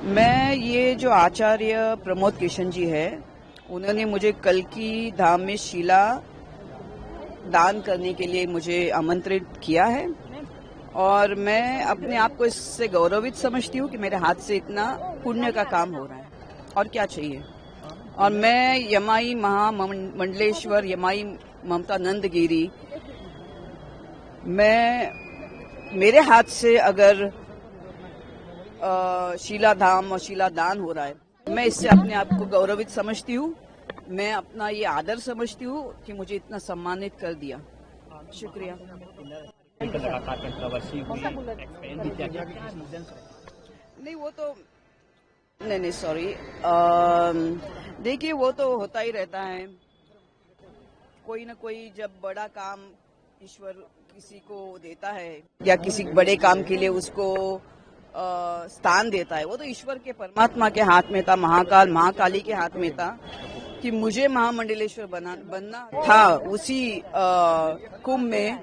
मैं ये जो आचार्य प्रमोद किशन जी है, उन्होंने मुझे कल की धाम में शिला दान करने के लिए मुझे आमंत्रित किया है और मैं अपने आप को इससे गौरवित समझती हूँ कि मेरे हाथ से इतना पुण्य का काम हो रहा है और क्या चाहिए। और मैं यमाई महामंडलेश्वर यमाई ममता नंदगिरी, मैं मेरे हाथ से अगर शीला धाम और शीला दान हो रहा है, मैं इससे अपने आप को गौरवित समझती हूँ। मैं अपना ये आदर समझती हूँ कि मुझे इतना सम्मानित कर दिया। शुक्रिया। लगातार कंट्रोवर्सी हुई, एक्सपेरिमेंट भी किया गया। नहीं वो तो नहीं सॉरी, देखिए वो तो होता ही रहता है। कोई ना कोई जब बड़ा काम ईश्वर किसी को देता है या किसी बड़े काम के लिए उसको स्थान देता है, वो तो ईश्वर के परमात्मा के हाथ में था, महाकाल महाकाली के हाथ में था कि मुझे महामंडलेश्वर बनना था। उसी कुंभ में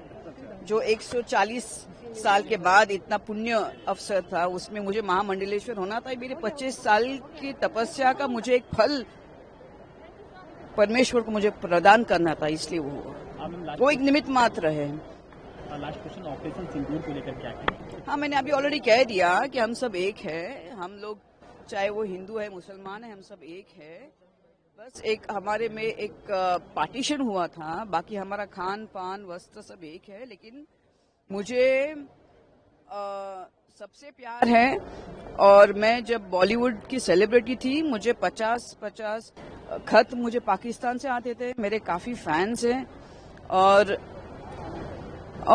जो 140 साल के बाद इतना पुण्य अवसर था, उसमें मुझे महामंडलेश्वर होना था। मेरे 25 साल की तपस्या का मुझे एक फल परमेश्वर को मुझे प्रदान करना था, इसलिए वो एक निमित्त मात्र है। लास्ट क्वेश्चन, ऑपरेशन सिंदूर को लेकर क्या कहें? हाँ, मैंने अभी ऑलरेडी कह दिया कि हम सब एक है। हम लोग चाहे वो हिंदू है मुसलमान है, हम सब एक है। बस एक हमारे में एक पार्टीशन हुआ था, बाकी हमारा खान पान वस्त्र सब एक है। लेकिन मुझे सबसे प्यार है। और मैं जब बॉलीवुड की सेलिब्रिटी थी, मुझे 50 खत मुझे पाकिस्तान से आते थे। मेरे काफी फैंस हैं और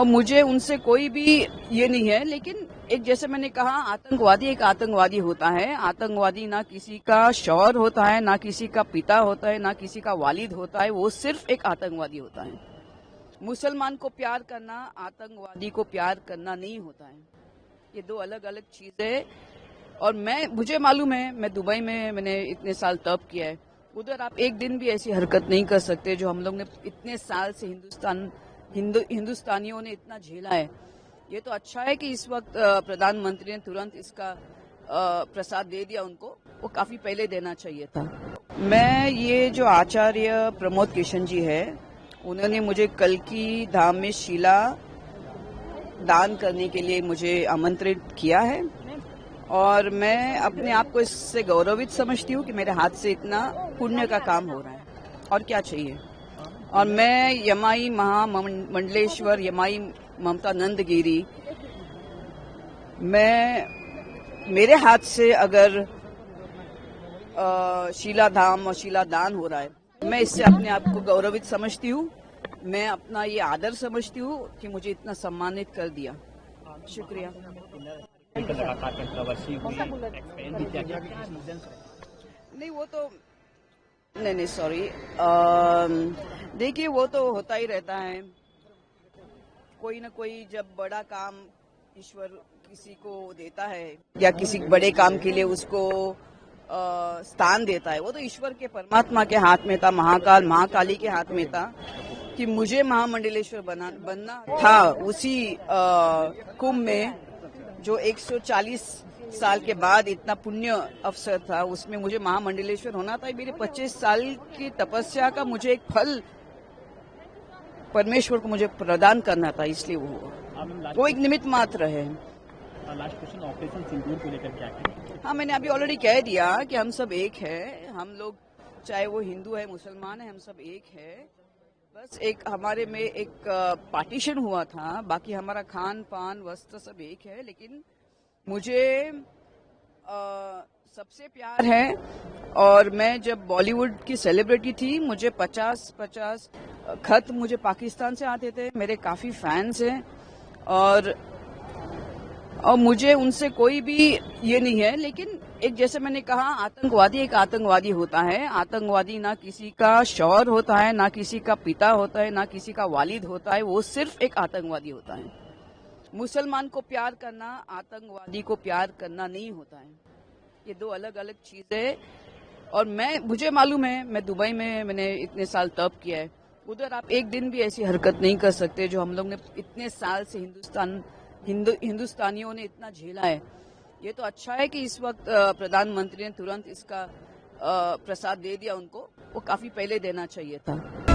मुझे उनसे कोई भी ये नहीं है। लेकिन एक जैसे मैंने कहा, आतंकवादी एक आतंकवादी होता है। आतंकवादी ना किसी का शौहर होता है, ना किसी का पिता होता है, ना किसी का वालिद होता है। वो सिर्फ एक आतंकवादी होता है। मुसलमान को प्यार करना आतंकवादी को प्यार करना नहीं होता है। ये दो अलग अलग चीजें। और मुझे मालूम है, मैं दुबई में मैंने इतने साल तप किया है। उधर आप एक दिन भी ऐसी हरकत नहीं कर सकते जो हम लोग ने इतने साल से हिंदुस्तानियों ने इतना झेला है। ये तो अच्छा है कि इस वक्त प्रधानमंत्री ने तुरंत इसका प्रसाद दे दिया उनको, वो काफी पहले देना चाहिए था। मैं ये जो आचार्य प्रमोद किशन जी है, उन्होंने मुझे कल की धाम में शिला दान करने के लिए मुझे आमंत्रित किया है और मैं अपने आप को इससे गौरवित समझती हूँ कि मेरे हाथ से इतना पुण्य का काम हो रहा है और क्या चाहिए। और मैं यमाई महामंडलेश्वर यमाई ममता नंदगिरी, मैं मेरे हाथ से अगर शीला धाम और शीला दान हो रहा है, मैं इससे अपने आप को गौरवित समझती हूँ। मैं अपना ये आदर समझती हूँ कि मुझे इतना सम्मानित कर दिया। शुक्रिया। लगातार कंट्रोवर्सी हुई, एक्सपेरिमेंट भी किया गया। नहीं वो तो नहीं सॉरी, देखिए वो तो होता ही रहता है। कोई ना कोई जब बड़ा काम ईश्वर किसी को देता है या किसी बड़े काम के लिए उसको स्थान देता है, वो तो ईश्वर के परमात्मा के हाथ में था, महाकाल महाकाली के हाथ में था कि मुझे महामंडलेश्वर बनना था। उसी कुंभ में जो 140 साल के बाद इतना पुण्य अवसर था, उसमें मुझे महामंडलेश्वर होना था। मेरे 25 साल की तपस्या का मुझे एक फल परमेश्वर को मुझे प्रदान करना था, इसलिए वो एक निमित्त मात्र है। लास्ट क्वेश्चन, ऑपरेशन सिंदूर को लेकर क्या कहें? हाँ, मैंने अभी ऑलरेडी कह दिया कि हम सब एक है। हम लोग चाहे वो हिंदू है मुसलमान है, हम सब एक है। बस एक हमारे में एक पार्टीशन हुआ था, बाकी हमारा खान पान वस्त्र सब एक है। लेकिन मुझे सबसे प्यार है। और मैं जब बॉलीवुड की सेलिब्रिटी थी, मुझे 50 खत मुझे पाकिस्तान से आते थे। मेरे काफी फैंस हैं और मुझे उनसे कोई भी ये नहीं है। लेकिन एक जैसे मैंने कहा, आतंकवादी एक आतंकवादी होता है। आतंकवादी ना किसी का शौहर होता है, ना किसी का पिता होता है, ना किसी का वालिद होता है। वो सिर्फ एक आतंकवादी होता है। मुसलमान को प्यार करना आतंकवादी को प्यार करना नहीं होता है। ये दो अलग अलग चीजें। और मुझे मालूम है, मैं दुबई में मैंने इतने साल तप किया है। उधर आप एक दिन भी ऐसी हरकत नहीं कर सकते जो हम लोग ने इतने साल से हिंदुस्तानियों ने इतना झेला है। ये तो अच्छा है कि इस वक्त प्रधानमंत्री ने तुरंत इसका प्रसाद दे दिया उनको, वो काफी पहले देना चाहिए था।